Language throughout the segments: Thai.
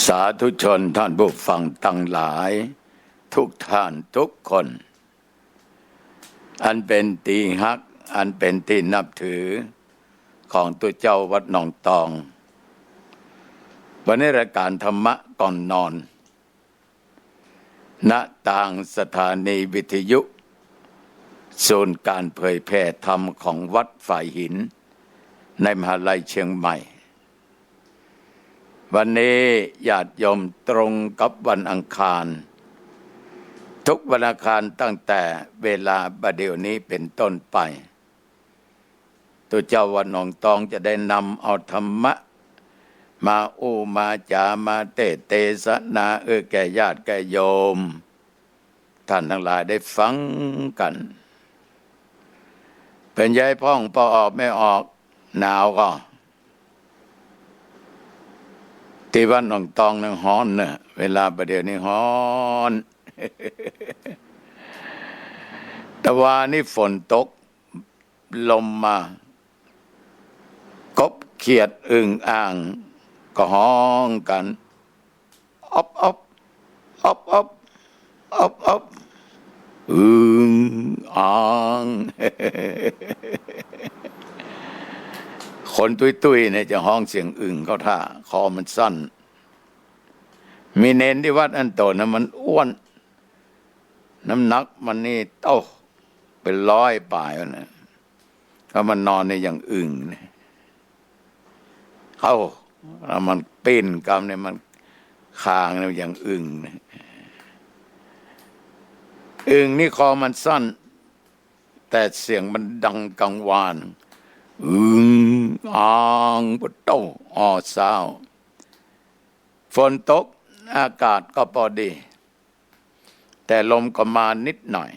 สาธุชนท่านผู้ฟังทั้งหลายทุกท่านทุกคนอันเป็นที่ฮักอันเป็นที่นับถือของตัวเจ้าวัดหนองตองวันนี้รายการธรรมะก่อนนอนณต่างสถานีวิทยุศูนย์การเผยแพร่ธรรมของวัดฝ่ายหินในมหาลัยเชียงใหม่วันนี้ญาติโยมตรงกับวันอังคารทุกวันอังคารตั้งแต่เวลาบัดเดี๋ยวนี้เป็นต้นไปตัวเจ้าวัดหนองตองจะได้นำเอาธรรมะมามาจามาเตสนาแก่ญาติแก่โยมท่านทั้งหลายได้ฟังกันเป็นยายพ่องพอออกไม่ออกหนาวก็ที่วัดหนองตองนั่งฮ้อนเนอะเวลาประเดี๋ยวนี้ฮ้อนแต่ว่านี่ฝนตกลมมากบเขียดอึ่งอ่างก็ฮ้องกันอบอึ่งอ่างคนตุ้ยๆเนี่ยจะห้องเสียงอึ่งเขาท่าคอมันสั้นมีเน้นที่วัดอันโตนะมันอ้วนน้ำหนักมันนี่เป็น100ป่ายนะก็มันนอนในอย่างอึ่งเนี่ยแล้วมันปีนกำเนี่ยมันคางเนี่ยอย่างอึ่งเนี่ยอึ่งนี่คอมันสั้นแต่เสียงมันดังกังวานอ่างปุตโตสาวฝนตกอากาศก็พอดีแต่ลมก็มานิดหน่อย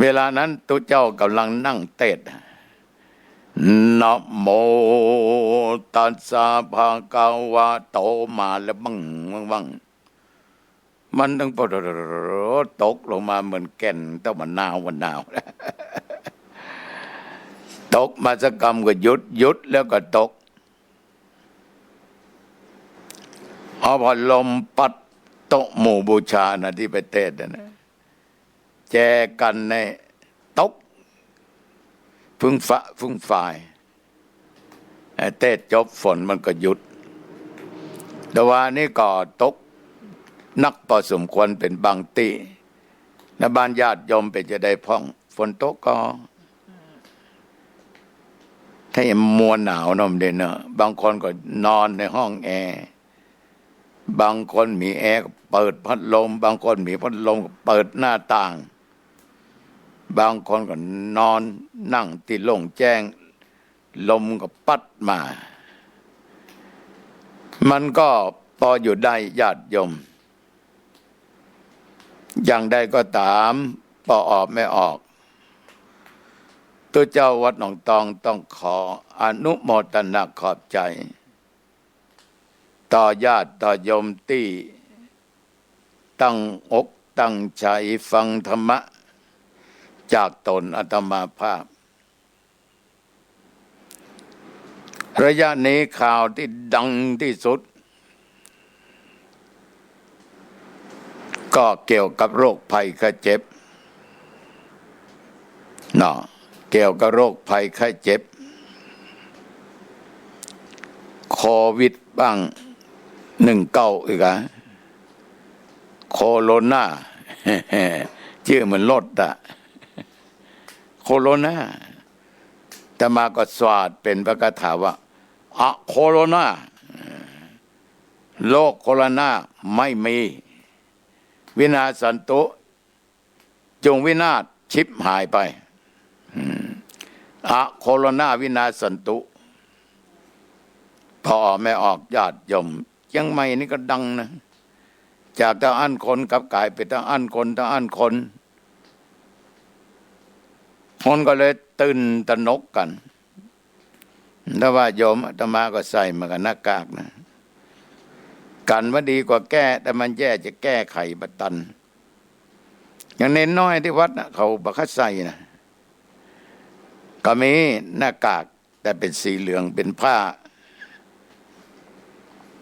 เวลานั้นตัวเจ้ากำลังนั่งเทศน์นะโมตัสสะภะคะวะโตมาแล้วบังมันต้องตกลงมาเหมือนแก่นต้นมะนาวตกมาสักกรรมก็หยุดแล้วก็ตกพอลมปัดโต๊ะหมู่บูชานะที่ไปเทศน์นะแจกันในตกฟุ้งฝ่ายเทศน์จบฝนมันก็หยุดแต่ว่านี่ก็ตกนักพอสมควรเป็นบางตีในบ้านญาติโยมเป็นจะได้พ่องฝนตกก็ถ้าอย่างมัวหนาวนมเด่นเนอะบางคนก็นอนในห้องแอร์บางคนมีแอร์เปิดพัดลมบางคนมีพัดลมเปิดหน้าต่างบางคนก็นอนนั่งที่โล่งแจ้งลมก็ปัดมามันก็พออยู่ได้ญาติโยมอย่างใดก็ตามพอออกไม่ออกตัวเจ้าวัดหนองตองต้องขออนุโมทนาขอบใจต่อญาติต่อโยมที่ตั้งอกตั้งใจฟังธรรมะจากตนอาตมาภาพระยะนี้ข่าวที่ดังที่สุดก็เกี่ยวกับโรคภัยไข้เจ็บเกี่ยวกับโรคภัยไข้เจ็บโควิดบ้าง19อีกโคโรนาชื่อเหมือนรถโคโรนาแต่มาก็สวาดเป็นพระคาถาว่าโคโรนาโรคโคโรนาไม่มีวินาศสันตุจงวินาศชิบหายไปโคโรนาวินาศสันตุพอไม่ออกญาติโยมยังไม่นี่ก็ดังนะจากทางอันคนกับกายไปทางอันคนก็เลยตื่นตระหนกกันถ้าว่าโยมอาตมาก็ใส่มากับหน้ากากนะกันว่าดีกว่าแก้แต่มันแย่จะแก้ไขบัตันอย่างเน้นน้อยที่วัดนะเขาบักคัดใส่นะก็มีหน้ากากแต่เป็นสีเหลืองเป็นผ้า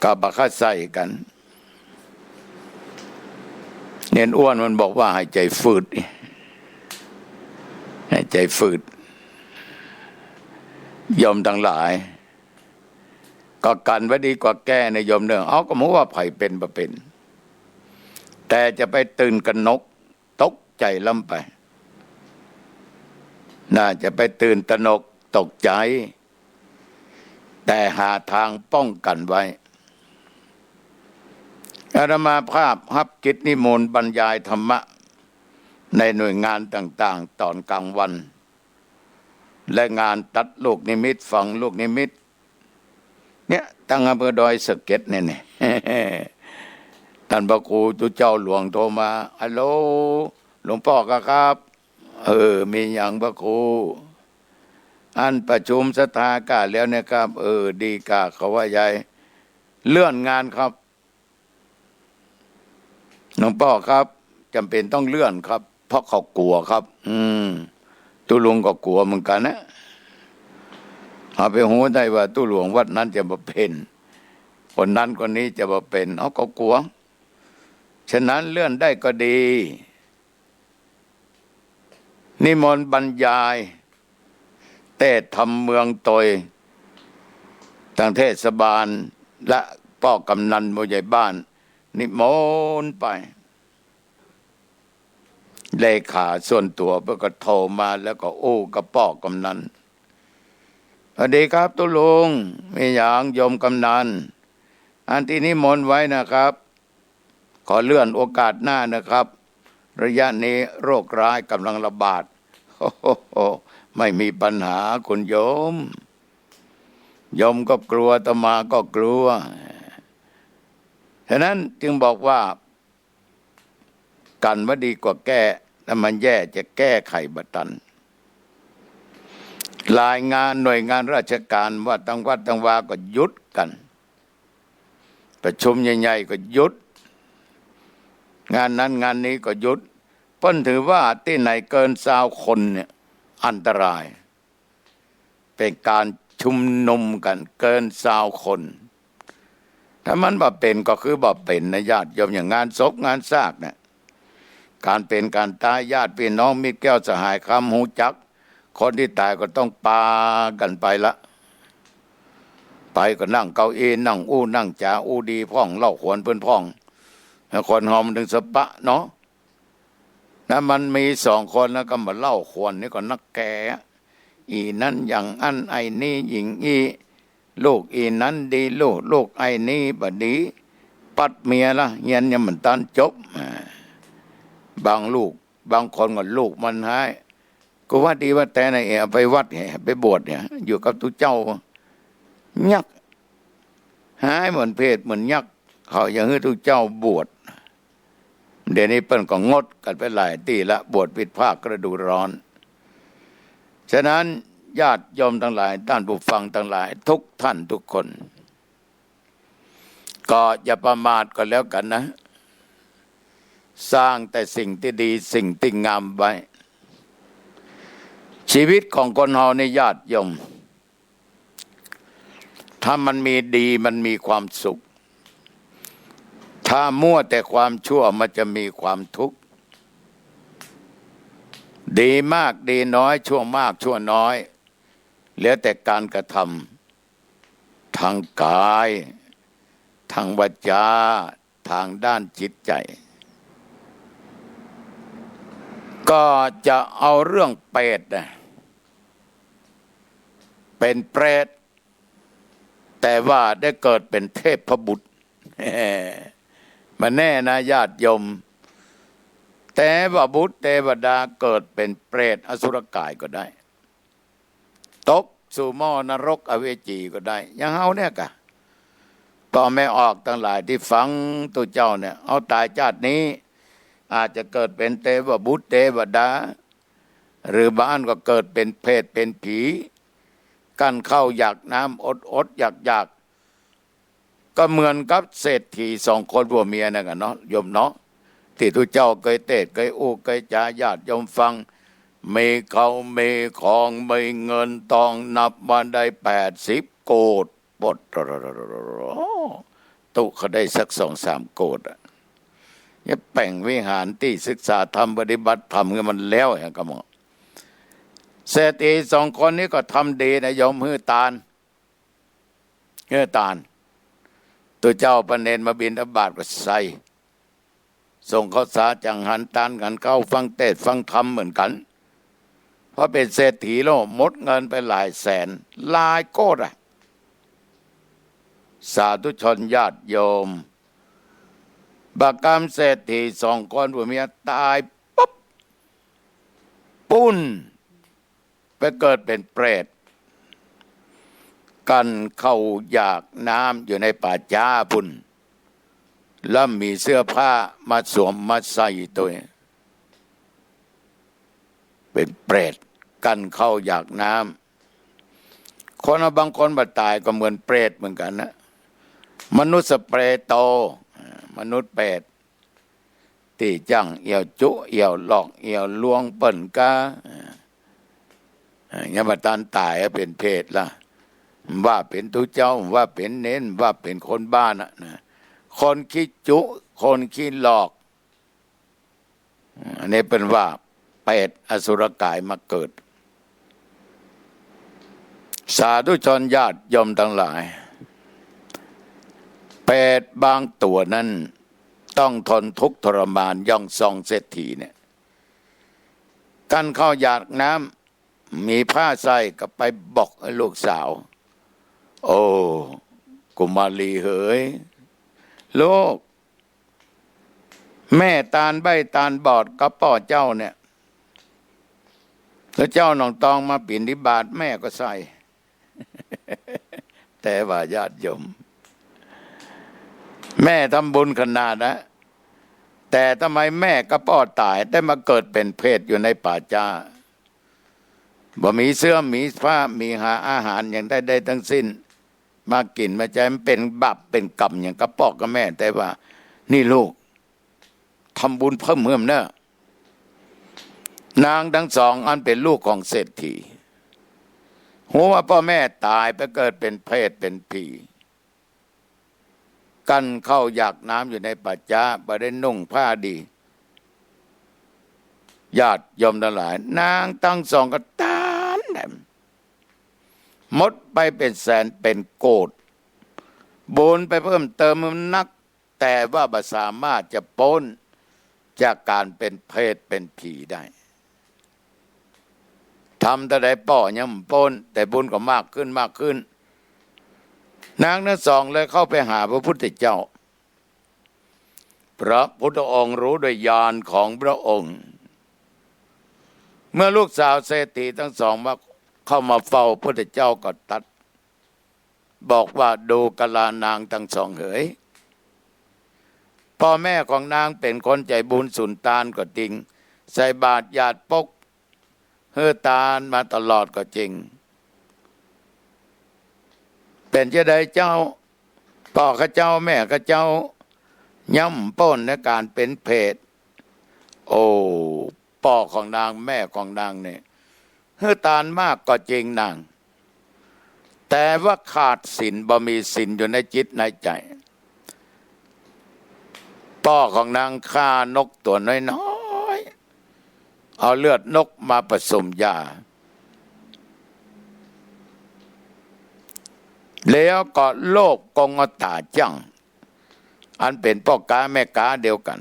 ก็บักคัดใส่กันเน้นอ้วนมันบอกว่าหายใจฝืดหายใจฝืดยมทั้งหลายก็กันไว้ดีกว่าแก้ในยมเนื่องเอาก็บอกว่าไผ่เป็นบ่เป็นแต่จะไปตื่นกันนกตกใจล้ำไปน่าจะไปตื่นตระหนกตกใจแต่หาทางป้องกันไว้อาตมาภาพรับกิจนิมนต์บรรยายธรรมะในหน่วยงานต่างๆตอนกลางวันและงานตัดลูกนิมิตฝังลูกนิมิตเนี่ยตั้งอำเภอดอยสะเก็ดเนี่ยท่านพระครูตุเจ้าหลวงโทรมาฮัลโหลหลวงพ่อครับมีอย่างพระครูอันประชุมสภากาแล้วเนี่ยครับดีกาเขาว่าใหญ่เลื่อนงานครับหลวงพ่อครับจำเป็นต้องเลื่อนครับเพราะเขากลัวครับตุลุงก็กลัวเหมือนกันนะเอาไปหูได้ว่าตุหลวงวัดนั้นจะมาเป็นคนนั้นคนนี้จะมาเป็นเขาก็กลัวฉะนั้นเลื่อนได้ก็ดีนิมนต์บรรยายแต่ทำเมืองตอยทางเทศบาลและพ่อกำนันผู้ใหญ่บ้านนิมนต์ไปเลขาส่วนตัวเพื่อก็โทรมาแล้วก็กับพ่อกำนันสวัสดีครับตุลุงมีอย่างโยมกำนันอันที่นิมนต์ไว้นะครับขอเลื่อนโอกาสหน้านะครับระยะนี้โรคร้ายกำลังระบาดไม่มีปัญหาคุณโยมก็กลัวอาตมาก็กลัวฉะนั้นจึงบอกว่ากันว่าดีกว่าแก้ถ้ามันแย่จะแก้ไขบัตันรายงานหน่วยงานราชการว่าตั้งวัดตั้งวาก็หยุดกันประชุมใหญ่ๆก็หยุดงานนั้นงานนี้ก็หยุดเพิ่นถือว่าที่ไหนเกิน20 คนเนี่ยอันตรายเป็นการชุมนุมกันเกิน20 คนถ้ามันบ่เป็นก็คือบ่เป็นนะญาติโยมอย่างงานศพงานซากเนี่ยการเป็นการตายญาติพี่น้องมิตรแก้วสหายคำหูจักคนที่ตายก็ต้องปากันไปละไปก็นั่งเก้าอี้นั่งนั่งจ่าดีพ่องเล่าขวนเพื่อนพ่องคนหอมถึงสปะเนาะนะมันมี2 คนแล้วก็มาเล่าขวนนี่ก็นักแก่อีนั้นอย่างอันไอ้นี่หญิงอีลูกอีนั้นดีลูกไอ้นี่บัดนี้ปัดเมียละเงี้ยยังมันตันจบบางลูกบางคนก็ลูกมันหายก็ว่าดีว่าแต่ไหนไปวัดไปบวชเนี่ยอยู่กับตุเจ้ายักหายเหมือนเพศเหมือนยักเขาอย่างให้ตุเจ้าบวชเดี๋ยวนี้เปิ้นก็งดกันไปหลายตีละบวชปิดภาคฤดูร้อนฉะนั้นญาติโยมทั้งหลายท่านผู้ฟังทั้งหลายทุกท่านทุกคนก็อย่าประมาทก็แล้วกันนะสร้างแต่สิ่งที่ดีสิ่งที่งามไว้ชีวิตของคนเฮาในญาติโยมถ้ามันมีดีมันมีความสุขถ้ามั่วแต่ความชั่วมันจะมีความทุกข์ดีมากดีน้อยชั่วมากชั่วน้อยเหลือแต่การกระทำทางกายทางวาจาทางด้านจิตใจก็จะเอาเรื่องเปรตเป็นเปรตแต่ว่าได้เกิดเป็นเทพบุตรมาแน่นะญาติโยมแต่ว่าบุตรเทวดาเกิดเป็นเปรตอสุรกายก็ได้ตกสู่หม้อนรกอเวจีก็ได้อย่างเฮาเนี่ยกะต่อไม่ออกทั้งหลายที่ฟังตัวเจ้าเนี่ยเอาตายชาตินี้อาจจะเกิดเป็นเทวบุตรเทวดาหรือบ้านก็เกิดเป็นเพศเป็นผีกันเข้าอยากน้ำอดอยากก็เหมือนกับเศรษฐี2 คนผัวเมียนั่นกันเนาะโยมเนาะที่ทุกเจ้าเคยเทศเคยเคยจาญาติโยมฟังมีเขามีของมีเงินทองนับมาได้80 โกฏบท ตุเขาได้สัก2-3 โกฏอ่ะเนี่ยแป่งวิหารที่ศึกษาธรรมปฏิบัติธรรมกันมันแล้วอย่างกระหม่อมเศรษฐี2 คนนี้ก็ทำดีนะยอมฮื้อตาลตัวเจ้าประเนนมาบิณฑบาตก็ใส่ส่งข้าวสารจังหันตานกันเข้าฟังเทศน์ฟังธรรมเหมือนกันเพราะเป็นเศรษฐีโลกหมดเงินไปหลายแสนหลายโกฏอ่ะสาธุชนญาติโยมบักกรรมเศรษฐี2 คนผัวเมียตายปุ๊บปุ้นไปเกิดเป็นเปรตกันเข้าอยากน้ำอยู่ในป่าช้าพุ่นแล้วมีเสื้อผ้ามาสวมมาใส่ตัวเป็นเปรตกันเข้าอยากน้ำคนบางคนบาตายก็เหมือนเปรตเหมือนกันนะมนุษย์สเปรตโตมนุษย์เปรตที่จังเอี่ยวจุเอี่ยวหลอกเอี่ยวลวงเปิ่นกาเนี่ยมาตานตายเป็นเพศละว่าเป็นทุเจ้าว่าเป็นเน้นว่าเป็นคนบ้านนะคนขี้จุคนขี้หลอกอันนี้เป็นว่าเปรตอสุรกายมาเกิดสาธุชนญาติโยมทั้งหลายเปรตบางตัวนั้นต้องทนทุกข์ทรมานย่องซองเศรษฐีเนี่ยกันเข้าอยากน้ำมีผ้าใส่ก็ไปบอกให้ลูกสาวโอ้กุมารีเอ๋ยลูกแม่ตาลใบตาลบอดกับพ่อเจ้าเนี่ยแล้วเจ้าหนองตองมาปิ่นนิบาตแม่ก็ใส่ แต่ว่าญาติโยมแม่ทำบุญขนาดนะแต่ทำไมแม่กับพ่อตายได้มาเกิดเป็นเพศอยู่ในป่าช้าบ่มีเสื้อมีผ้ามีหาอาหารอย่างได้ทั้งสิ้นมากินมาใจมันเป็นบาปเป็นกรรมอย่างกับพ่อกับแม่แต่ว่านี่ลูกทำบุญเพิ่มเนอะนางทั้ง 2อันเป็นลูกของเศรษฐีหัวว่าพ่อแม่ตายไปเกิดเป็นเพศเป็นผีกันเข้าอยากน้ำอยู่ในป่าช้าบ่ได้นุ่งผ้าดีญาติโยมทั้งหลายนางทั้ง 2ก็ตามแหลมหมดไปเป็นแสนเป็นโกฏบุญไปเพิ่มเติมมันนักแต่ว่าบ่สามารถจะพ้นจากการเป็นเพศเป็นผีได้ทำแต่ใดป่อยังพ้นแต่บุญก็มากขึ้นนางทั้ง 2เลยเข้าไปหาพระพุทธเจ้าพระพุทธองค์รู้ด้วยญาณของพระองค์เมื่อลูกสาวเศรษฐีทั้ง 2มาเข้ามาเฝ้าพระพุทธเจ้าก็ตัดบอกว่าดูกะลานางทั้ง 2เอ๋ยพ่อแม่ของนางเป็นคนใจบุญสุนทานก็จริงใส่บาตรญาติปกเฮือตาลมาตลอดก็จริงเป็นเจ้าใดเจ้าพ่อข้าเจ้าแม่ข้าเจ้าย่ำป้นในการเป็นเพศโอ้พ่อของนางแม่ของนางเนี่ยเฮือตาลมากก็จริงนางแต่ว่าขาดศีลบ่มีศีลอยู่ในจิตในใจพ่อของนางฆ่านกตัวน้อยๆเอาเลือดนกมาผสมยาแล้วก็โลภกงตาจังอันเป็นพ่อค้าแม่ค้าเดียวกัน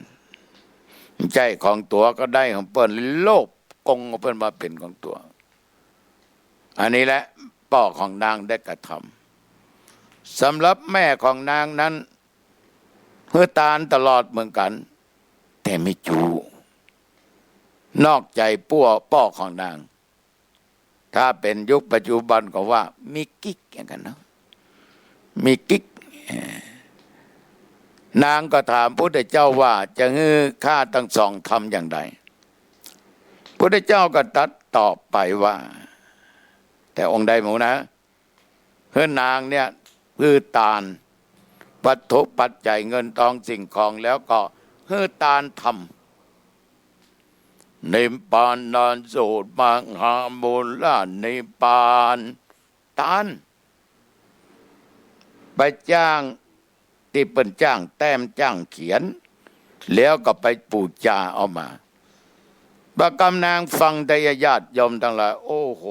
ใจของตัวก็ได้ของเปิ้นโลภกงเปิ้นมาเป็นของตัวอันนี้แหละพ่อของนางได้กระทำสำหรับแม่ของนางนั้นเพื่อตาลตลอดเหมือนกันแต่ไม่จูนอกใจพ่อของนางถ้าเป็นยุคปัจจุบันก็ว่ามีกิ๊กอย่างกันนะมีกิ๊กนางก็ถามพระพุทธเจ้าว่าจะฮือข้าทั้ง 2ทำอย่างไรพระพุทธเจ้าก็ตรัสตอบไปว่าแต่องค์ใดหมูนะเพื่อนนางเนี่ยฮือตาลวัตถุปัจจัยเงินทองสิ่งของแล้วก็ฮือตาลทำนิพพานนานสูตรมหามูลละนิพพานตาลไปจ้าง ที่เปิ้นจ้างแต้มจ้างเขียนแล้วก็ไปปูจาเอามาบักกำนางฟังได้ญาติโยมทั้งหลายโอ้โห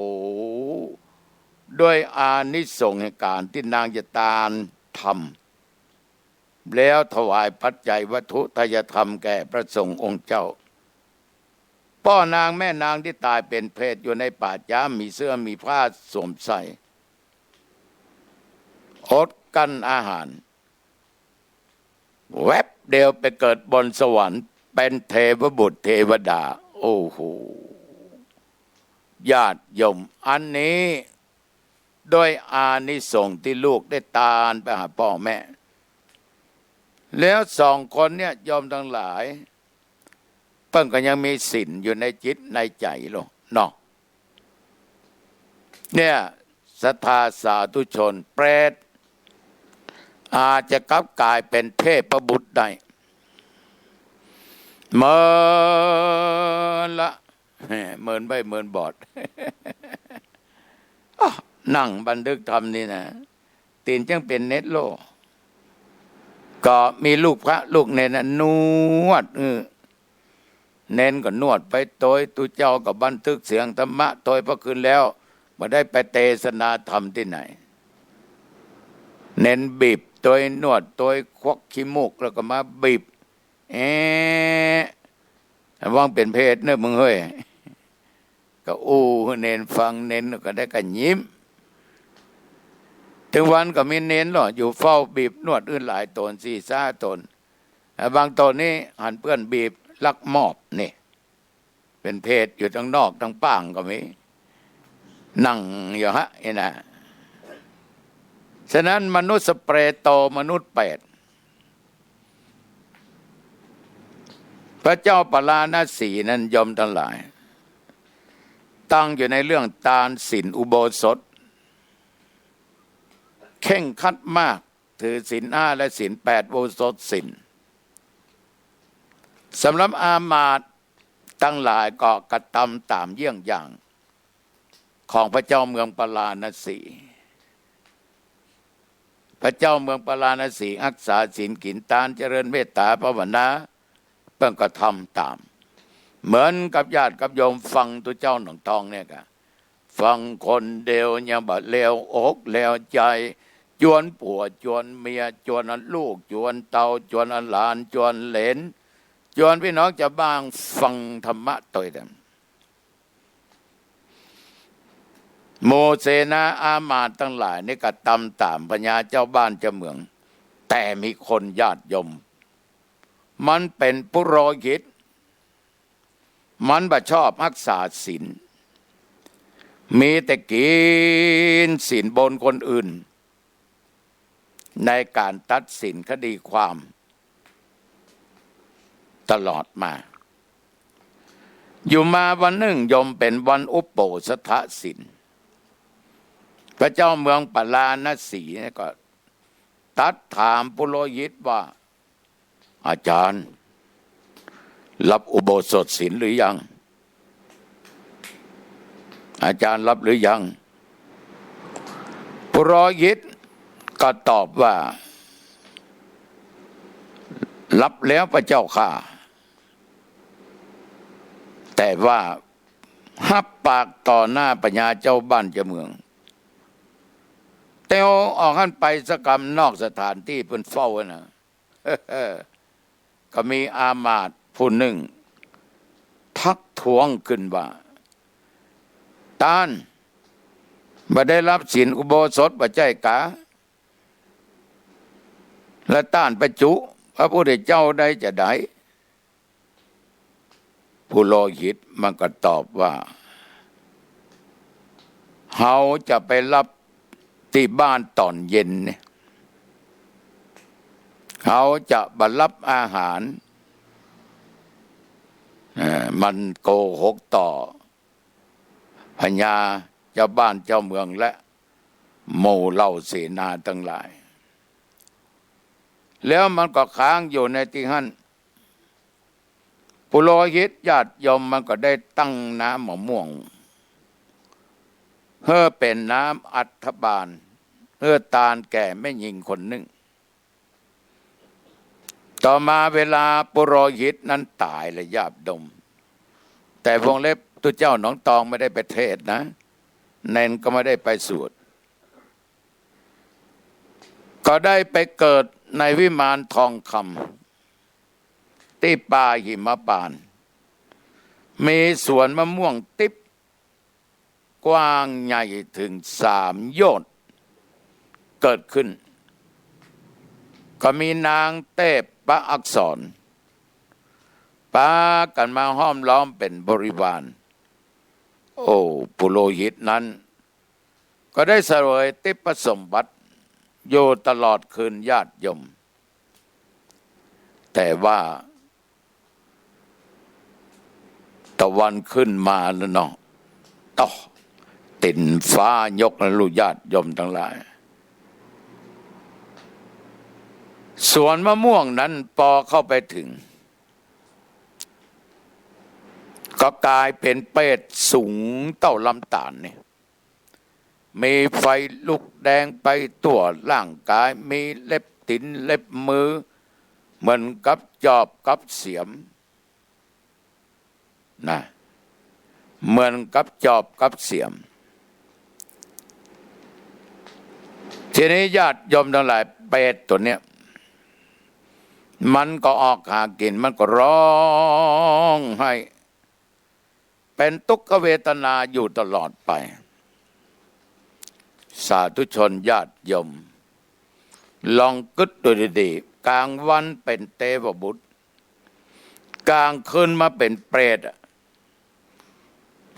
ด้วยอานิสงส์แห่งการที่นางจะตานทำแล้วถวายปัจจัยวัตถุทายธรรมแก่พระสงฆ์องค์เจ้าพ่อนางแม่นางที่ตายเป็นเพศอยู่ในป่าช้ามีเสื้อมีผ้าสวมใส่อดกันอาหารแวบเดียวไปเกิดบนสวรรค์เป็นเทพบุตรเทวดาโอ้โหญาติโยมอันนี้โดยอานิสงส์ที่ลูกได้ตานไปหาพ่อแม่แล้วสองคนเนี่ยโยมทั้งหลายเพิ่งก็ยังมีศีลอยู่ในจิตในใจหรอกเนาะเนี่ยศรัทธาสาธุชนเปรตอาจจะกลับกลายเป็นเทพบุตรได้เมินละเมินไปเมินบอด นั่งบันทึกธรรมนี่นะตีนจังเป็นเน็ตโลก็มีลูกพระลูกเนนนวดเน้นก็นวดไปโตยตุเจ้าก็บันทึกเสียงธรรมะโตยพระคืนแล้วมาได้ไปเทศนาธรรมที่ไหนเน้นบีบโตยนวดโตยควักขี้มูกแล้วก็มาบีบว่างเป็นเพศเนอะมึงเฮ้ยก็เน้นฟังเน้นก็ได้กันยิ้มถึงวันก็มีเน้นหรออยู่เฝ้าบีบนวดอื่นหลายตน4-5 ตนบางตนนี่หันเพื่อนบีบลักมอบนี่เป็นเพศอยู่ทั้งนอกทั้งป้างก็มีนั่งอยู่ฮะนี่นะฉะนั้นมนุษย์สเปรโตมนุษย์เป็ดพระเจ้าปราณสีนั้นยอมทั้งหลายตั้งอยู่ในเรื่องทานศีลอุโบสถเข่งคัดมากถือศีล5และศีล8อุโบสถศีลสำหรับอามาตย์ตั้งหลายก็กระทำตามเยี่ยงอย่างของพระเจ้าเมืองปราณสีพระเจ้าเมืองปราณสีรักษาศีลกินทานเจริญเมตตาภาวนาเพิ่งก็ทำตามเหมือนกับญาติกับโยมฟังตัวเจ้าหนองทองเนี่ยค่ะฟังคนเดียวยังบาดเลวอกแล้วใจจวนผัวจวนเมียจวนลูกจวนเตาจวนหลานจวนเหลนจวนพี่น้องจะบ้างฟังธรรมะตัวเดิมโมเสนาอามาตย์ทั้งหลายนี่ก็ตำตามพญาเจ้าบ้านเจ้าเมืองแต่มีคนญาติโยมมันเป็นปุโรหิตมันบ่ชอบรักษาศีลมีแต่กินศีลบนคนอื่นในการตัดสินคดีความตลอดมาอยู่มาวันหนึ่งยมเป็นวันอุปโภสถศีลพระเจ้าเมืองปราณสีก็ตัดถามปุโรหิตว่าอาจารย์รับอุโบสถศีลหรือยังอาจารย์รับหรือยังปุโรหิตก็ตอบว่ารับแล้วพระเจ้าค่ะแต่ว่าหับปากต่อหน้าพญาเจ้าบ้านเจ้าเมืองแต่ออกขั้นไปสกรรมนอกสถานที่เป็นเฝ้านะ ก็มีอามาตย์ผู้หนึ่งทักท้วงขึ้นว่าตานบ่ได้รับศีลอุโบสถบ่ใจกะและต้านประจุพระพุทธเจ้าได้จะได้ผู้โลหิตมันก็ตอบว่าเฮาจะไปรับที่บ้านตอนเย็นเนี่ยเขาจะบรรลับอาหารมันโกหกต่อพญาเจ้าบ้านเจ้าเมืองและหมู่เหล่าเสนาทั้งหลายแล้วมันก็ค้างอยู่ในที่หั่นปุโรหิตญาติโยมมันก็ได้ตั้งน้ำมะม่วงเพื่อเป็นน้ำอัฐบาลเพื่อทานแก่แม่หญิงคนหนึ่ง ต่อมาเวลาปุโรหิตนั้นตายเลยญาติโยมแต่วงเล็บตัวเจ้าหนองตองไม่ได้ไปเทศน์นะเนนก็ไม่ได้ไปสวดก็ได้ไปเกิดในวิมานทองคำที่ป่าหิมพานต์มีสวนมะม่วงติ๊บกว้างใหญ่ถึง3 โยชน์เกิดขึ้นก็มีนางเทพพระอักษรปากันมาห้อมล้อมเป็นบริวารโอ้ปุโรหิตนั้นก็ได้เสวยทิพสมบัติอยู่ตลอดคืนญาติโยมแต่ว่าตะวันขึ้นมาแล้วเนาะต่อติ่นฟ้ายกแล้วลูกญาติโยมทั้งหลายสวนมะม่วงนั้นพอเข้าไปถึงก็กลายเป็นเปรตสูงเท่าลำตาลเนี่ยมีไฟลุกแดงไปทั่วร่างกายมีเล็บตินเล็บมือเหมือนกับจอบกับเสียมนะเหมือนกับจอบกับเสียมทีนี้ญาติโยมทั้งหลายเปรตตัวเนี้ยมันก็ออกหากินมันก็ร้องให้เป็นทุกขเวทนาอยู่ตลอดไปสาธุชนญาติโยมลองกึศดูดีๆกลางวันเป็นเทพบุตรกลางคืนมาเป็นเปรต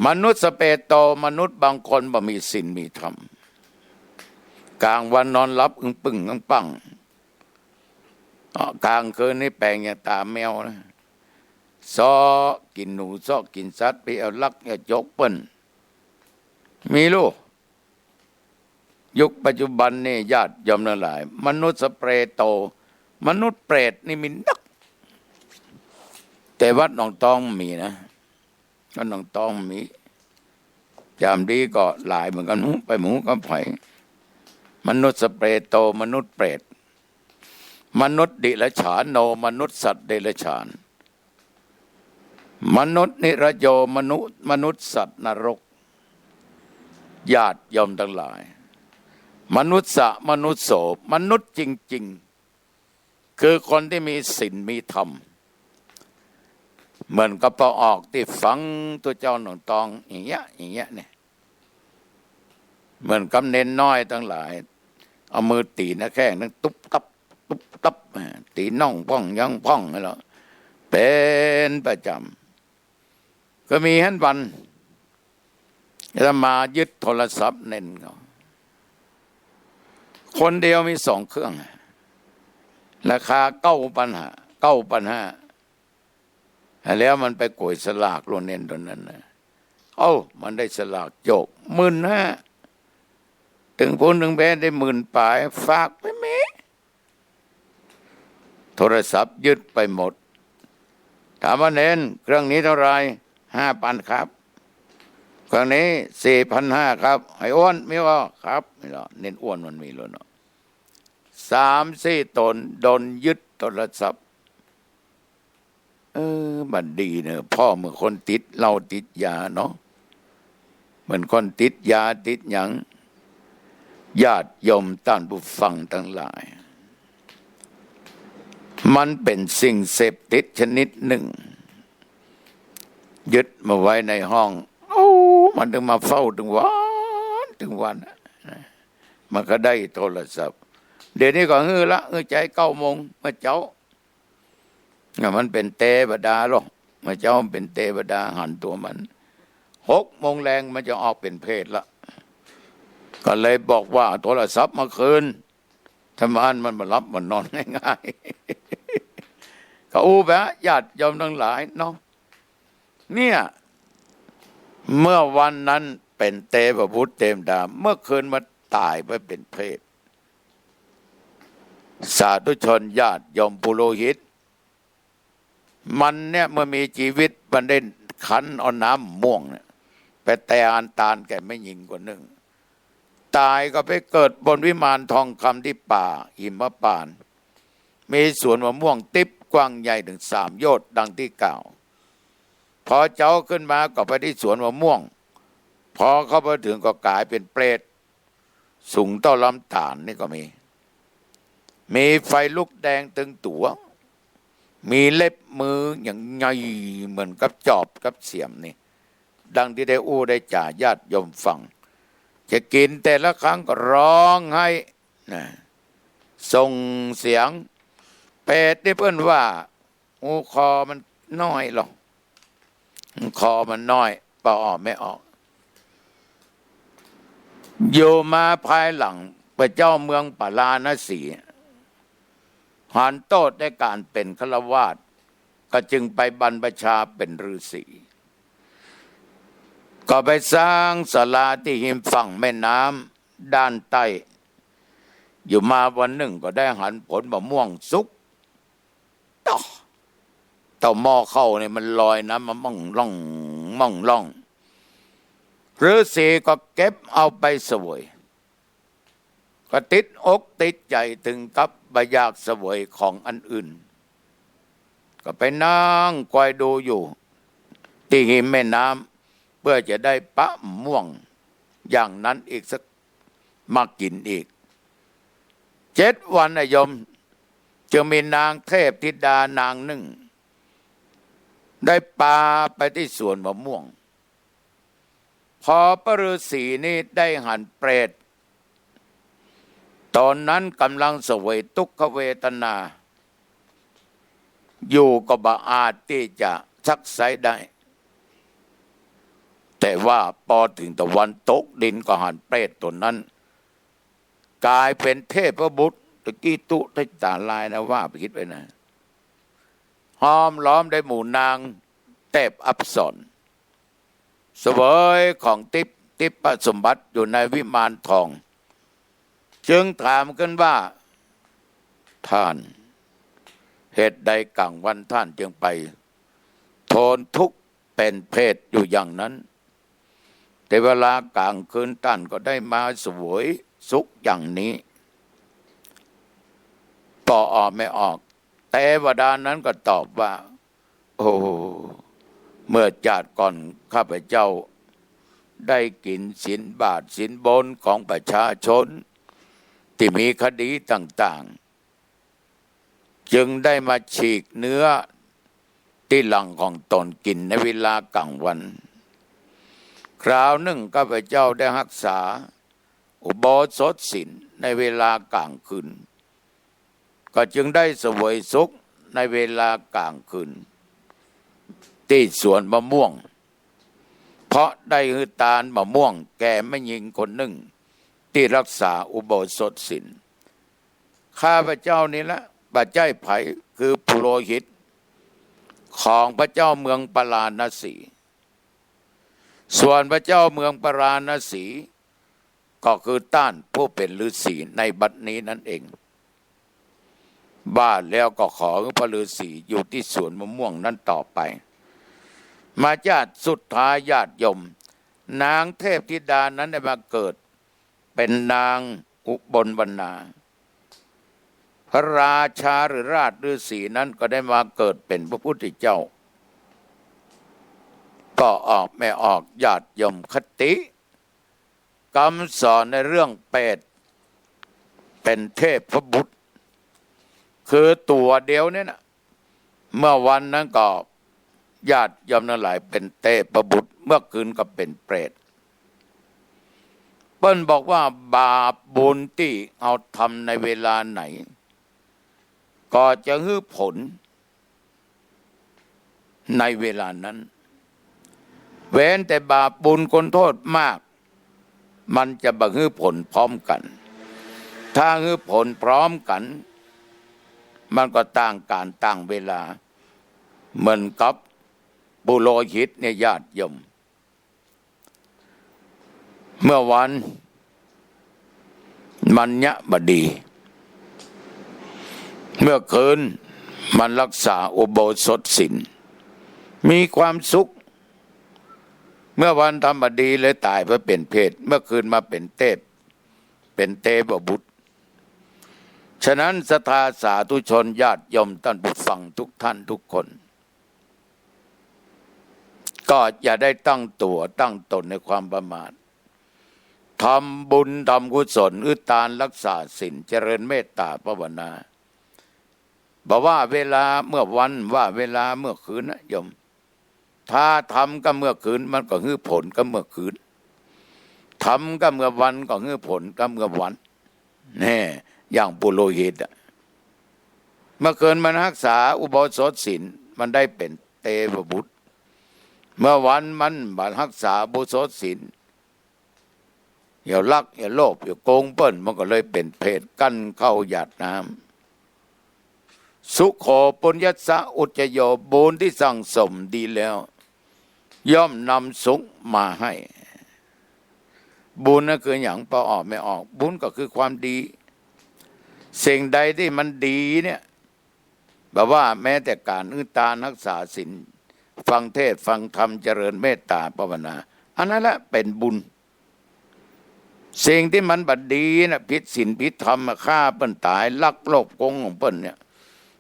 มนุษย์สเปโตมนุษย์บางคนบ่มีศีลมีธรรมกลางวันนอนหลับอึ้งปึ้งอึ้งปังกลางคืนนี่แปลงอย่างตาแมวนะซ้อกินหนูซ้อกินสัตว์ไปเอาลักเอาจกเปิ้นมีลูกยุคปัจจุบันนี่ญาติโยมทั้งหลายมนุษย์สเปรโตมนุษย์เปรตนี่มีนักแต่วัดหนองตองมีนะวัดหนองตองมีจามดีก็หลายเหมือนกันไปหมูกับไผ่มนุษย์สเปรโตมนุษย์เปรตมนุษย์ดิลฉานโนมนุษย์สัตว์เดรัจฉานมนุษย์นิรโยมนุษย์สัตว์นรกญาติโยมทั้งหลายมนุษย์มนุษย์โสมนุษย์จริงๆคือคนที่มีศีลมีธรรมเหมือนกับพอออกที่ฟังตัวเจ้าหนองตองอย่างเงี้ยเนี่ยเหมือนกับเน้นน้อยทั้งหลายเอามือตีหน้าแข้งนั่งตุ๊บตับตุ๊บตับตีน่องพ่องยังพ่องนี่หรอเป็นประจำก็มีฮั่นวันจะมายึดโทรศัพท์เน้นเขาคนเดียวมี2 เครื่องราคา9,500แล้วมันไปโกยสลากโลเน้นตัวนั้นนะมันได้สลากโจก15,000ถึงพ้นถึงแพ้ได้10,000 ปลายฝากไปไหมโทรศัพท์ยึดไปหมดถามว่าเน้นเครื่องนี้เท่าไร5,000ครับเครื่องนี้4,500ครับไอ้อ้วนไม่ว่าครับไม่หรอกเน้นอ้วนมันมีแล้วเนาะ3-4 ตนโดนยึดโทรศัพท์มันดีเนอะพ่อเหมือนคนติดเหล้าติดยาเนาะเหมือนคนติดยาติดหยังญาติโยมท่านผู้ฟังทั้งหลายมันเป็นสิ่งเสพติดชนิดหนึ่งยึดมาไว้ในห้องมันถึงมาเฝ้าถึงวันมันก็ได้โทรศัพท์เดี๋ยวนี้ก็ใจ9 โมงมาเจ้ามันเป็นเทวดาหรอกมาเจ้าเป็นเทวดาหันตัวมัน6 โมงแรงมันจะออกเป็นเพศละก็เลยบอกว่าโทรศัพท์มาคืนทำงานมันมารับมันนอนง่ายๆก็แบบญาติโยมทั้งหลายเนาะเนี่ยเมื่อวันนั้นเป็นเทพบุตรเทวดาเมื่อคืนมาตายไปเป็นเพศสาธุชนญาติโยมปุโรหิตมันเนี่ยเมื่อมีชีวิตมันได้ขันเอาน้ำม่วงเนี่ยไปแต่อันตาลแก่ไม่หญิงคนหนึ่งตายก็ไปเกิดบนวิมานทองคำที่ป่าหิมพานต์ มีสวนมะม่วงติ๊บกว้างใหญ่ถึง3 โยชน์ดังที่กล่าวพอเจ้าขึ้นมาก็ไปที่สวนมะม่วงพอเข้าไปถึงก็กลายเป็นเปรตสูงเท่าลำธารนี่ก็มีไฟลุกแดงตึงตัวมีเล็บมืออย่างใหญ่เหมือนกับจอบกับเสียมนี่ดังที่ได้อู้ได้จ่าญาติโยมฟังจะกินแต่ละครั้งก็ร้องให้นะส่งเสียงเปรตที่เพื่อนว่าคอมันน้อยหรอกคอมันน้อยเป่าออกไม่ออกอยู่มาภายหลังพระเจ้าเมืองปาลาณสีหันโตดในการเป็นฆราวาสก็จึงไปบรรพชาเป็นฤาษีก็ไปสร้างศาลาที่หิมฝั่งแม่น้ำด้านใต้อยู่มาวันหนึ่งก็ได้หันผลมะม่วงสุกเต่าหม้อเข้าเนี่ยมันลอยน้ำมามั่งล่องฤาษีก็เก็บเอาไปเสวยก็ติดอกติดใจถึงกับบ่อยากเสวยของอันอื่นก็ไปนั่งคอยดูอยู่ที่หิมแม่น้ำเพื่อจะได้ปะม่วงอย่างนั้นอีกสักมากินอีก7 วันโยมจะมีนางเทพธิดานางหนึ่งได้ปาไปที่สวนมะม่วงพอพระฤาษีนี่ได้หันเปรตตอนนั้นกำลังเสวยทุกขเวทนาอยู่ก็บ่อาจที่จะซักไซได้แต่ว่าพอถึงตะวันตกดินก็หันเปรตตนนั้นกลายเป็นเทพบุตรตะกี้ตุทิตาลายนะว่าไปคิดไปนะห้อมล้อมได้หมู่นางเทพอัปสรเสวยของทิพสมบัติอยู่ในวิมานทองจึงถามกันว่าท่านเหตุใดกลางวันท่านจึงไปทนทุกข์เป็นเพศอยู่อย่างนั้นแต่เวลากลางคืนท่านก็ได้มาเสวยสุขอย่างนี้ต่อออกไม่ออกแต่วดานั้นก็ตอบว่าโอ้เมื่อชาติก่อนข้าพเจ้าได้กินสินบาทสินบนของประชาชนที่มีคดีต่างๆจึงได้มาฉีกเนื้อที่หลังของตนกินในเวลากลางวันคราวหนึ่งข้าพเจ้าได้รักษาอุโบสถศีลในเวลากลางคืนก็จึงได้เสวยสุขในเวลากลางคืนที่สวนมะม่วงเพราะได้ฮือตาลมะม่วงแก่แม่หญิงคนหนึ่งที่รักษาอุโบสถศีลข้าพเจ้านี้ละปัจจัยไผ่คือปุโรหิตของพระเจ้าเมืองปราณสีส่วนพระเจ้าเมืองปราณสีก็คือต้านผู้เป็นฤาษีในบัดนี้นั่นเองบ้านแล้วก็ขอพระฤาษีอยู่ที่สวนมะม่วงนั้นต่อไปมาญาติสุดท้ายญาติโยมนางเทพธิดานั้นได้มาเกิดเป็นนางอุบลวรรณาพระราชาหรือราชฤาษีนั้นก็ได้มาเกิดเป็นพระพุทธเจ้าก็ออกไม่ออกญาติโยมคติคำสอนในเรื่องเปรตเป็นเทพบุตรคือตัวเดียวเนี่ยนะเมื่อวันนั้นก็ญาติโยมทั้งหลายเป็นเทพบุตรเมื่อคืนก็เป็นเปรตเปิ้ลบอกว่าบาปบุญที่เอาทำในเวลาไหนก็จะให้ผลในเวลานั้นเว้นแต่บาปบุญคนโทษมากมันจะบังให้ผลพร้อมกันถ้าให้ผลพร้อมกันมันก็ต่างการต่างเวลาเหมือนกับปุโรหิตเนี่ยญาติโยมเมื่อวันมัญญบดีเมื่อคืนมันรักษาอุโบสถศีลมีความสุขเมื่อวันธรรมดีเลยตายเพราะเป็นเพศเมื่อคืนมาเป็นเทพบุตร ฉะนั้นศรัทธาสาธุชนญาติโยมท่านผู้ฟังทุกท่านทุกคนก็อย่าได้ตั้งตัวตั้งตนในความประมาททำบุญทำกุศลอุทานรักษาศีลเจริญเมตตาภาวนาบอกว่าเวลาเมื่อวันว่าเวลาเมื่อคืนนะโยมถ้าทำก็เมื่อคืนมันก็ฮื้อผลก็เมื่อคืนทำก็เมื่อวันก็ฮื้อผลก็เมื่อวันแน่อย่างปุโรหิตเมื่อคืนมันรักษาอุโบสถศีลมันได้เป็นเตวบุตรเมื่อวันมันบัรักษาอุโบสถศีลอย่าลักอย่าโลภอย่าโกงเปิ้นมันก็เลยเป็นเพศกั้นเข้าหยาดน้ำสุโขปุญญสะอุจจโยบุญที่สั่งสมดีแล้วย่อมนำสุขมาให้บุญนั่นคืออย่างพอออกไม่ออกบุญก็คือความดีสิ่งใดที่มันดีเนี่ยแบบว่าแม้แต่การอุทานรักษาศีลฟังเทศฟังธรรมเจริญเมตตาภาวนาอันนั้นแหละเป็นบุญสิ่งที่มันบัดดีนะผิดศีลผิดธรรมฆ่าเปิ้นตายลักโลภโกงของเปิ้นเนี่ย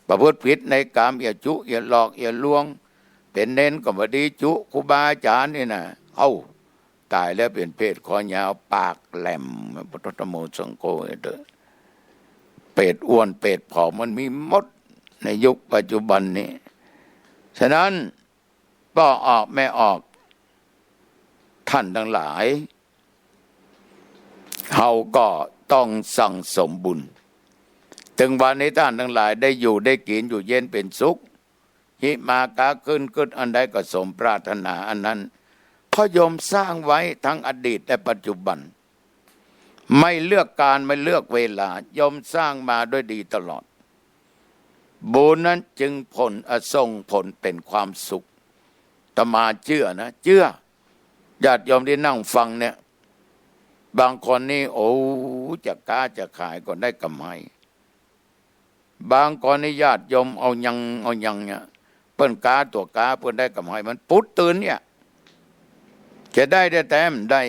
ประพฤติผิดในกามอย่าจุอย่าหลอกอย่าลวงเป็นเน้นก็บ่ดีจุครูบาอาจารย์นี่นะตายแล้วเป็นเพศคอยาวปากแหลมพุทธโมสังโฆเด้อเป็ดอ้วนเป็ดผอมมันมีหมดในยุคปัจจุบันนี้ฉะนั้นก็ออกไม่ออกท่านทั้งหลายเราก็ต้องสั่งสมบุญถึงวันนี้ท่านทั้งหลายได้อยู่ได้กินอยู่เย็นเป็นสุขหิมากาขึ้นอันใดก็สมปรารถนาอันนั้นพระโยมสร้างไว้ทั้งอดีตและปัจจุบันไม่เลือกการไม่เลือกเวลาโยมสร้างมาด้วยดีตลอดบุญนั้นจึงส่งผลเป็นความสุขตมาเชื่อนะเชื่อญาติโยมที่นั่งฟังเนี่ยบางคนนี่จะค้าจะขายก็ได้กำไรบางคนนี่ญาติโยมเอายังเนี่ยเปิ้นกาตัวกาเปิ้นได้กำไรมันปุ๊ดตื่นเนี่ยจะได้แต่มันได้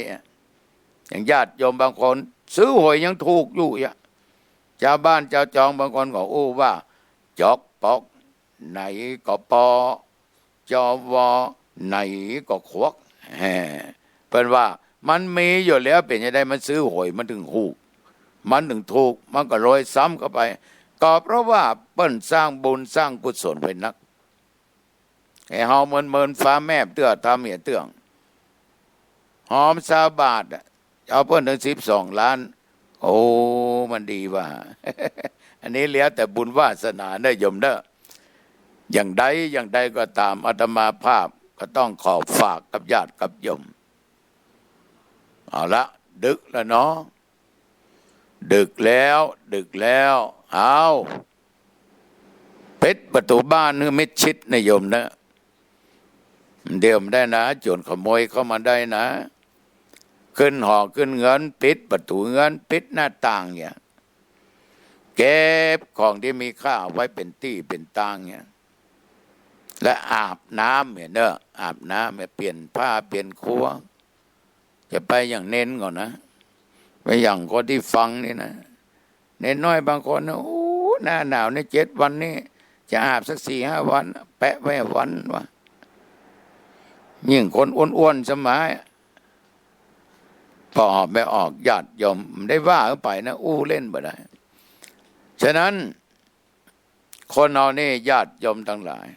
อย่างญาติโยมบางคนซื้อหวยยังถูกอยู่ชาวบ้านชาวจองบางคนก็ว่าจอกปอกไหนก็ปอจอวอไหนก็ควักเป็นว่ามันมีอยู่แล้วเป็นยังไงมันซื้อหวยมันถึงถูกมันถึงถูกมันก็โรยซ้ำเข้าไปก็เพราะว่าเปิ้นสร้างบุญสร้างกุศลไปนักไอ้เฮาเมินฟ้าแม่เตื้อทำเหี้ยเตื้องหอม20 บาทเอาเปิ้นถึง12 ล้านมันดีว่า อันนี้แล้วแต่บุญวาสนาได้โยมเด้ออย่างใดก็ตามอาตมาภาพก็ต้องขอฝากกับญาติกับโยมเอาละดึกแล้วเนาะดึกแล้วเอาปิดประตูบ้านนี่มิดชิดนะโยมนะเดี๋ยวมันได้นะโจรขโมยเข้ามาได้นะขึ้นหอขึ้นเงินปิดประตูเงินปิดหน้าต่างเนี่ยเก็บของที่มีค่าไว้เป็นที่เป็นตางเนี่ยและอาบน้ำเนี่ยเนอะอาบน้ำเปลี่ยนผ้าเปลี่ยนครัวจะไปอย่างเน้นก่อนนะไปอย่างคนที่ฟังนี่นะเน้นน้อยบางคนนะหน้าหนาวใน7 วันนี้จะอาบสัก4-5 วันแปะไว้วันวะยิ่งคนอ้วนๆสมัยพอออกไม่ออกญาติโยมได้ว่าเข้าไปนะเล่นบ่ได้ฉะนั้นคนเรานี่ญาติโยมทั้งหลาย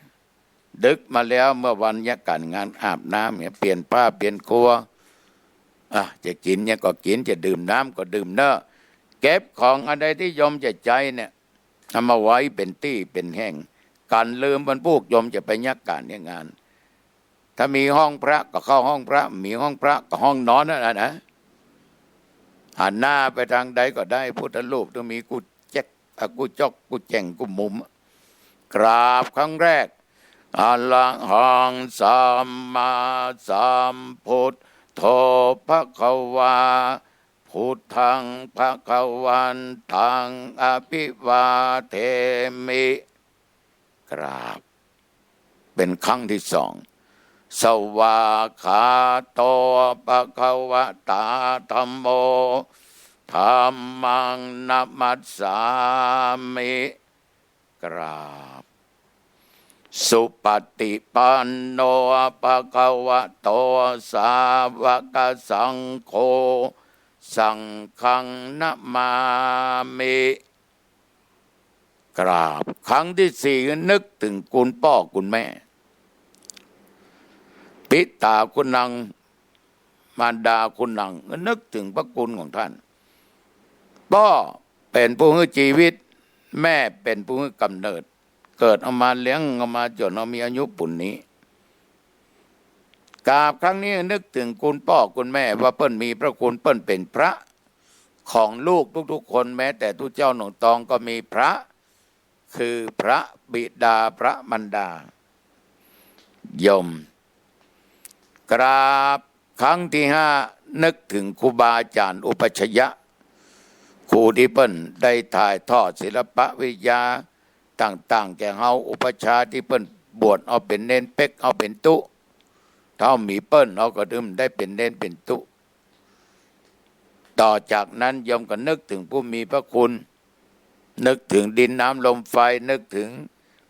ดึกมาแล้วเมื่อวันยักการงานอาบน้ำเนี่ยเปลี่ยนผ้าเปลี่ยนครัวจะกินเนี่ยก็กินจะดื่มน้ำก็ดื่มเนอะเก็บของอะไรที่โยมจะใจเนี่ยเอามาไว้เป็นตี้เป็นแห่งการลืมบรรพุกโยมจะไปยักการเนี่ยงานถ้ามีห้องพระก็เข้าห้องพระมีห้องพระก็ห้องนอนนั่นนะหันหน้าไปทางใดก็ได้พุทธรูปต้องมีกุจอกกุแจงกุมุมกราบครั้งแรกอะระหังสัมมาสัมพุทโธภควาพุทธังภควันตังอภิวาเทมิกราบเป็นครั้งที่ 2สวากขาโตภควตาธัมโม ธัมมังนัมมัสสามิกราบสุปฏิปันโนภะคะวะโตสาวกสังโฆสังฆังนะมามิกราบครั้งที่สี่นึกถึงคุณพ่อคุณแม่ปิตาคุณนังมารดาคุณนังนึกถึงพระคุณของท่านพ่อเป็นผู้ให้ชีวิตแม่เป็นผู้ให้กำเนิดเกิดเอามาเลี้ยงเอามาจนเอามีอายุปุ่นนี้กราบครั้งนี้นึกถึงคุณพ่อคุณแม่ว่าเปิ้นมีพระคุณเปิ้นเป็นพระของลูกทุกๆคนแม้แต่ทุกเจ้าหนองตองก็มีพระคือพระบิดาพระมารดายมกราบครั้งที่ห้านึกถึงครูบาอาจารย์อุปัชฌะครูที่เปิ้นได้ถ่ายทอดศิลปะวิทยาต่างๆแก่เฮาอุปชาที่เปิ้นบวชเอาเป็นเน้นเป็กเอาเป็นตุถ้ามีเปิ้นเอาก็ดึมได้เป็นเน้นเป็นตุต่อจากนั้นยมก็นึกถึงผู้มีพระคุณนึกถึงดินน้ำลมไฟนึกถึง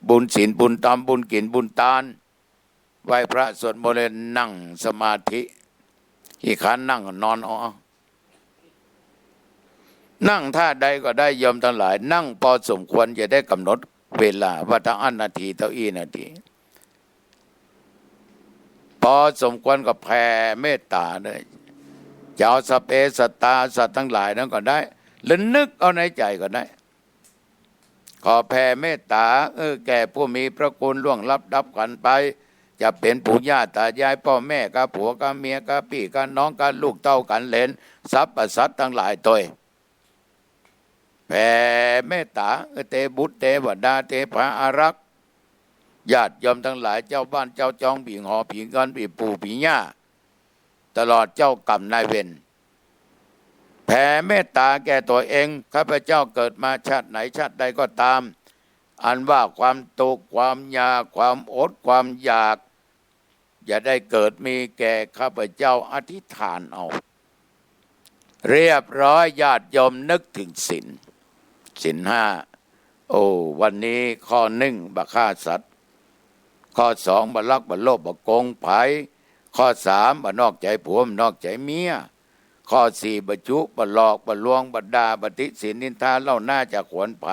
บุญศีลบุญธรรมบุญกินบุญทานไหว้พระสวดมนต์นั่งสมาธิที่ขานั่งนอนนั่งท่าใดก็ได้ยมทั้งหลายนั่งพอสมควรจะได้กำหนดเวลาว่าทั้งอันนาทีเท่าอีนาทีพอสมควรก็แผ่เมตตาเลยจะเอาสเปสตาสัตว์ทั้งหลายนั้นก็ได้หรือนึกเอาในใจก็ได้ขอแผ่เมตตาแก่ผู้มีพระคุณล่วงลับดับกันไปจะเป็นปู่ย่าตายายพ่อแม่กับผัวกับเมียกับพี่กับน้องกับลูกเต้ากันเหลนสรรพสัตว์ทั้งหลายตัวแผ่เมตตาเตบุตรเทวดาเทพอารักษ์ญาติโยมทั้งหลายเจ้าบ้านเจ้าจองผีหอผีเงินผีปู่ผีย่าตลอดเจ้ากรรมนายเวรแผ่เมตตาแก่ตัวเองข้าพเจ้าเกิดมาชาติไหนชาติใดก็ตามอันว่าความทุกข์ความยากความอดความอยากอย่าได้เกิดมีแก่ข้าพเจ้าอธิษฐานเอาเรียบร้อยญาติโยมนึกถึงศีลห้าวันนี้ข้อหนึ่งบ่ฆ่าสัตว์ข้อสองบ่ลักบ่โลภบ่โกงไผข้อสามบ่นอกใจผัวนอกใจเมียข้อสี่บ่จุบ่หลอกบ่ลวงบ่ด่าบ่ติศีลนินทาเล่าหน้าจากขวนไผ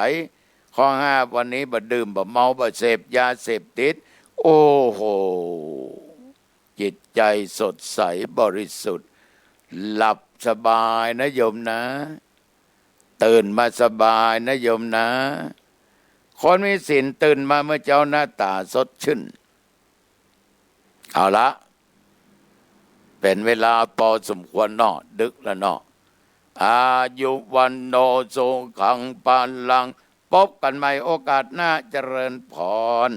ข้อห้าวันนี้บ่ดื่มบ่เมาบ่เสพยาเสพติดโอ้โหจิตใจสดใสบริสุทธิ์หลับสบายนะโยมนะตื่นมาสบายนะโยมนะคนมีศีลตื่นมาเมื่อเจ้าหน้าตาสดชื่นเอาละเป็นเวลาพอสมควรเนาะดึกแล้วเนาะอายุวันโนสุขังปานลังพบกันใหม่โอกาสหน้าเจริญพร